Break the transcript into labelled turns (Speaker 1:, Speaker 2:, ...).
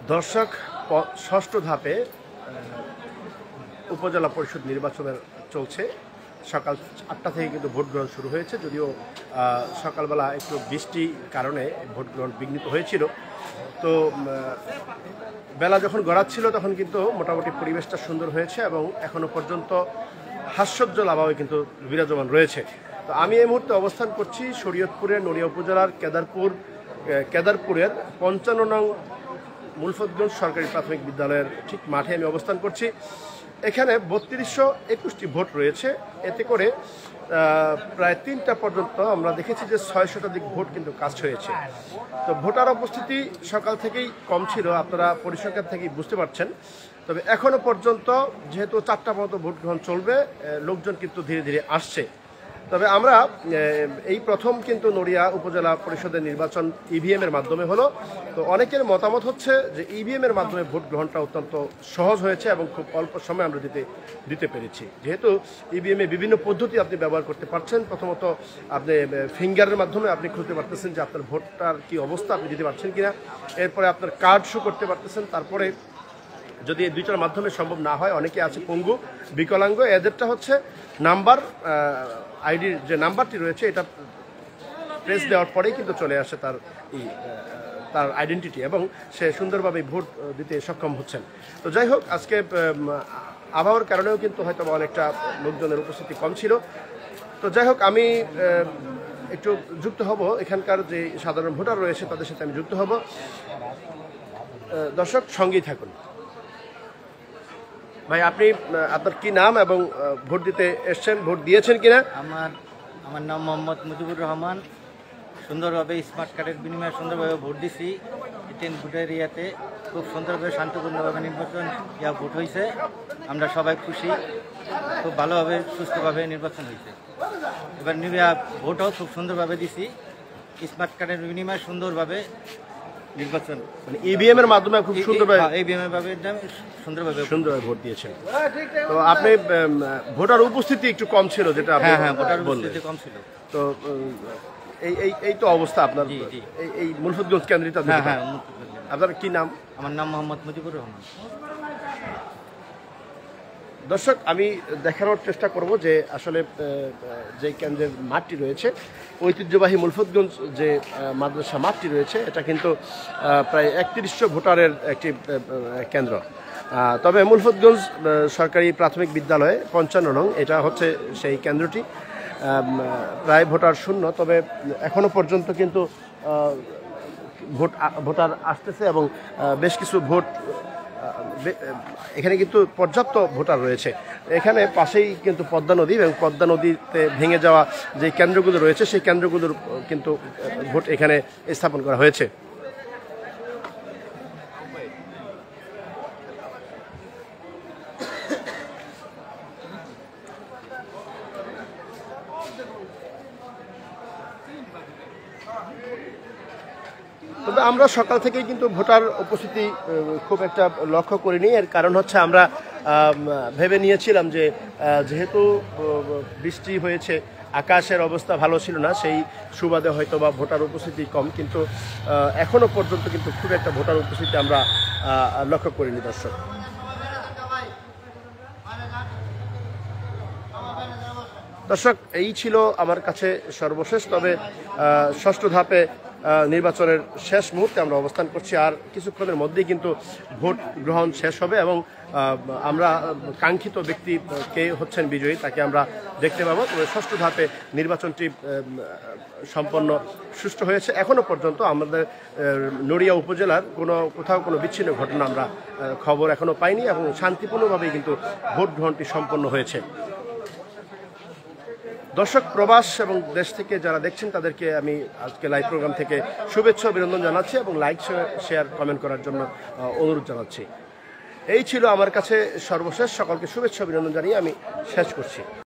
Speaker 1: দর্শক, ষষ্ঠ ধাপে উপজেলা পরিষদ নির্বাচনের চলছে। সকাল ৮টা থেকে কিন্তু ভোট গ্রহণ শুরু হয়েছে, যদিও সকালবেলা একটু বৃষ্টির কারণে ভোট গ্রহণ বিঘ্নিত হয়েছিল। তো বেলা যখন গড়াচ্ছিল তখন কিন্তু মোটামুটি পরিবেশটা সুন্দর হয়েছে এবং এখনো পর্যন্ত হাস্যোজ্জ্বল আবহাওয়া কিন্তু বিরাজমান রয়েছে। তো আমি এই মুহূর্তে অবস্থান করছি শরীয়তপুরের নড়িয়া উপজেলার কেদারপুরের ৫৫ নং মুলফতগঞ্জ সরকারি প্রাথমিক বিদ্যালয়ের ঠিক মাঠে আমি অবস্থান করছি। এখানে ৩২২১টি ভোট রয়েছে। এতে করে প্রায় ৩টা পর্যন্ত আমরা দেখেছি যে ৬ শতাধিক ভোট কিন্তু কাস্ট হয়েছে। তো ভোটার উপস্থিতি সকাল থেকেই কম ছিল, আপনারা পরিসংখ্যান থেকেই বুঝতে পারছেন। তবে এখনো পর্যন্ত যেহেতু ৪টা পর্যন্ত ভোট গ্রহণ চলবে, লোকজন কিন্তু ধীরে ধীরে আসছে। তবে আমরা এই প্রথম কিন্তু নড়িয়া উপজেলা পরিষদের নির্বাচন ইভিএম এর মাধ্যমে হলো। তো অনেকের মতামত হচ্ছে যে ইভিএম এর মাধ্যমে ভোট গ্রহণটা অত্যন্ত সহজ হয়েছে এবং খুব অল্প সময় আমরা দিতে পেরেছি। যেহেতু ইভিএম এ বিভিন্ন পদ্ধতি আপনি ব্যবহার করতে পারছেন। প্রথমত আপনি ফিঙ্গারের মাধ্যমে আপনি খুলতে পারতেছেন যে আপনার ভোটটার কি অবস্থা, আপনি দিতে পারছেন কিনা। এরপরে আপনার কার্ড শো করতে পারতেছেন। তারপরে যদি এই দুইটার মাধ্যমে সম্ভব না হয়, অনেকে আছে পঙ্গু, বিকলাঙ্গ, এদেরটা হচ্ছে নাম্বার আইডির যে নাম্বারটি রয়েছে এটা প্রেস দেওয়ার পরেই কিন্তু চলে আসে তার আইডেন্টিটি এবং সে সুন্দরভাবে ভোট দিতে সক্ষম হচ্ছেন। তো যাই হোক, আজকে আবহাওয়ার কারণেও কিন্তু হয়তো অনেকটা লোকজনের উপস্থিতি কম ছিল। তো যাই হোক, আমি একটু যুক্ত হব, এখানকার যে সাধারণ ভোটার রয়েছে তাদের সাথে আমি যুক্ত হব। দর্শক, সঙ্গেই থাকুন। ভাই, আপনার কি নাম এবং ভোট দিতে এসছেন, ভোট দিয়েছেন কিনা?
Speaker 2: আমার নাম মোহাম্মদ মুজিবুর রহমান। সুন্দরভাবে স্মার্ট কার্ডের বিনিময়ে সুন্দরভাবে ভোট দিছি। 10 ভোটের এরিয়াতে খুব সুন্দরভাবে শান্তিপূর্ণভাবে নির্বাচন ভোট হয়েছে। আমরা সবাই খুশি, খুব ভালোভাবে সুস্থভাবে নির্বাচন হয়েছে। এবার ভোটও খুব সুন্দরভাবে দিছি। স্মার্ট কার্ডের বিনিময়ে সুন্দরভাবে নির্বাচন,
Speaker 1: মানে ইভিএম এর মাধ্যমে খুব সুন্দরভাবে
Speaker 2: সুন্দরভাবে
Speaker 1: ভোট দিয়েছেন। তো আপনি ভোটার উপস্থিতি একটু কম ছিল, যেটা
Speaker 2: ভোটার উপস্থিতি কম ছিল।
Speaker 1: তো এই তো অবস্থা আপনার এই মুলফতগঞ্জ কেন্দ্রিত। আপনার কি নাম?
Speaker 2: আমার নাম মোহাম্মদ মুজিবুর রহমান।
Speaker 1: দর্শক, আমি দেখানোর চেষ্টা করব যে আসলে যে কেন্দ্রের মাঠটি রয়েছে, ঐতিহ্যবাহী মুলফতগঞ্জ যে মাদ্রাসা মাঠটি রয়েছে, এটা কিন্তু প্রায় ৩১০০ ভোটারের একটি কেন্দ্র। তবে মুলফতগঞ্জ সরকারি প্রাথমিক বিদ্যালয়ে ৫৫ নং, এটা হচ্ছে সেই কেন্দ্রটি। প্রায় ভোটার শূন্য, তবে এখনো পর্যন্ত কিন্তু ভোটার আসতেছে এবং বেশ কিছু ভোট এখানে কিন্তু পর্যাপ্ত ভোটার রয়েছে। এখানে পাশেই কিন্তু পদ্মা নদী এবং পদ্মা নদীতে ভেঙে যাওয়া যে কেন্দ্রগুলো রয়েছে সেই কেন্দ্রগুলোর কিন্তু ভোট এখানে স্থাপন করা হয়েছে। তবে আমরা সকাল থেকেই কিন্তু ভোটার উপস্থিতি খুব একটা লক্ষ্য করিনি। এর কারণ হচ্ছে আমরা ভেবে নিয়েছিলাম যে যেহেতু বৃষ্টি হয়েছে, আকাশের অবস্থা ভালো ছিল না, সেই সুবাদে হয়তো বা ভোটার উপস্থিতি কম, কিন্তু এখনো পর্যন্ত কিন্তু খুব একটা ভোটার উপস্থিতি আমরা লক্ষ্য করিনি। দর্শক, এই ছিল আমার কাছে সর্বশেষ। তবে ষষ্ঠ ধাপে নির্বাচনের শেষ মুহূর্তে আমরা অবস্থান করছি। আর কিছুক্ষণের মধ্যেই কিন্তু ভোট গ্রহণ শেষ হবে এবং আমরা কাঙ্ক্ষিত ব্যক্তি কে হচ্ছেন বিজয়ী তাকে আমরা দেখতে পাবো। তবে ষষ্ঠ ধাপে নির্বাচনটি সম্পন্ন সুষ্ঠু হয়েছে। এখনো পর্যন্ত আমাদের নড়িয়া উপজেলার কোথাও কোনো বিচ্ছিন্ন ঘটনা আমরা খবর এখনো পাইনি এবং শান্তিপূর্ণভাবেই কিন্তু ভোট গ্রহণটি সম্পন্ন হয়েছে। দর্শক, প্রবাস এবং দেশ থেকে যারা দেখছেন তাদেরকে আমি আজকে লাইভ প্রোগ্রাম থেকে শুভেচ্ছা অভিনন্দন জানাচ্ছি এবং লাইক, শেয়ার, কমেন্ট করার জন্য অনুরোধ জানাচ্ছি। এই ছিল আমার কাছে সর্বশেষ। সকলকে শুভেচ্ছা অভিনন্দন জানিয়ে আমি শেষ করছি।